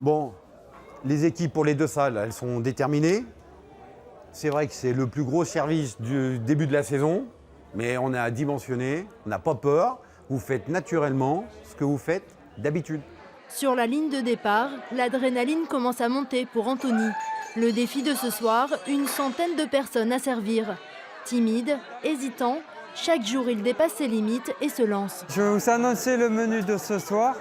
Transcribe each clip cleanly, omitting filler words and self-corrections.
Bon, les équipes pour les deux salles, elles sont déterminées. C'est vrai que c'est le plus gros service du début de la saison, mais on a dimensionné, on n'a pas peur. Vous faites naturellement ce que vous faites d'habitude. Sur la ligne de départ, l'adrénaline commence à monter pour Anthony. Le défi de ce soir, une centaine de personnes à servir. Timide, hésitant, chaque jour il dépasse ses limites et se lance. Je vais vous annoncer le menu de ce soir.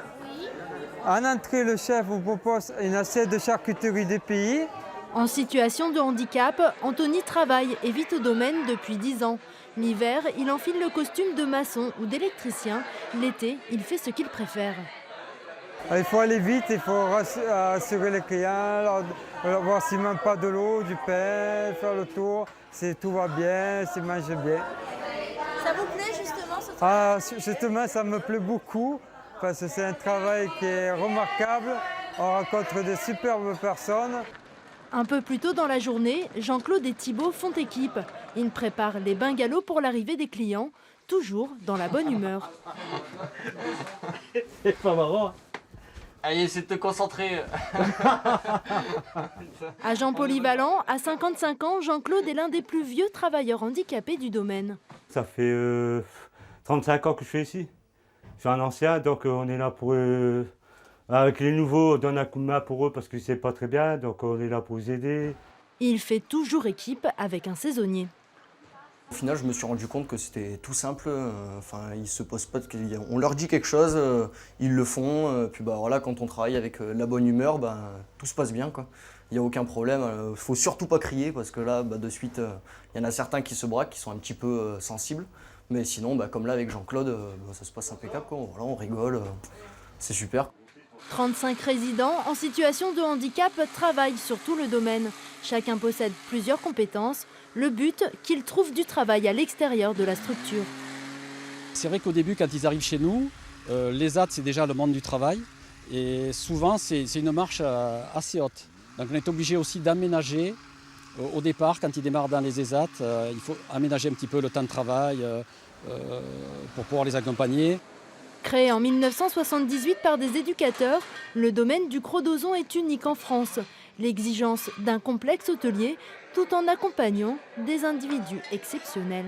En entrée, le chef vous propose une assiette de charcuterie des pays. En situation de handicap, Anthony travaille et vit au domaine depuis 10 ans. L'hiver, il enfile le costume de maçon ou d'électricien. L'été, il fait ce qu'il préfère. Il faut aller vite, il faut assurer les clients, voir s'ils ne manquent pas de l'eau, du pain, faire le tour, si tout va bien, s'ils mangent bien. Ça vous plaît justement ce travail? Justement, ça me plaît beaucoup parce que c'est un travail qui est remarquable. On rencontre des superbes personnes. Un peu plus tôt dans la journée, Jean-Claude et Thibaut font équipe. Ils préparent les bungalows pour l'arrivée des clients, toujours dans la bonne humeur. C'est pas marrant. Allez, essaie de te concentrer. Agent polyvalent, à 55 ans, Jean-Claude est l'un des plus vieux travailleurs handicapés du domaine. Ça fait 35 ans que je suis ici. Je suis un ancien, donc on est là pour... avec les nouveaux, on donne un coup de main pour eux parce que c'est pas très bien, donc on est là pour les aider. Il fait toujours équipe avec un saisonnier. Au final, je me suis rendu compte que c'était tout simple. Ils se posent pas on leur dit quelque chose, ils le font. Puis voilà, quand on travaille avec la bonne humeur, tout se passe bien, quoi. Il n'y a aucun problème. Faut surtout pas crier parce que là, de suite, il y en a certains qui se braquent, qui sont un petit peu sensibles. Mais sinon, comme là avec Jean-Claude, ça se passe impeccable, quoi. Voilà, on rigole, c'est super. 35 résidents en situation de handicap travaillent sur tout le domaine. Chacun possède plusieurs compétences. Le but, qu'ils trouvent du travail à l'extérieur de la structure. C'est vrai qu'au début, quand ils arrivent chez nous, l'ESAT, c'est déjà le monde du travail. Et souvent, c'est une marche assez haute. Donc on est obligé aussi d'aménager. Au départ, quand ils démarrent dans les ESAT, il faut aménager un petit peu le temps de travail pour pouvoir les accompagner. Créé en 1978 par des éducateurs, le domaine du Cros-d'Ozon est unique en France. L'exigence d'un complexe hôtelier tout en accompagnant des individus exceptionnels.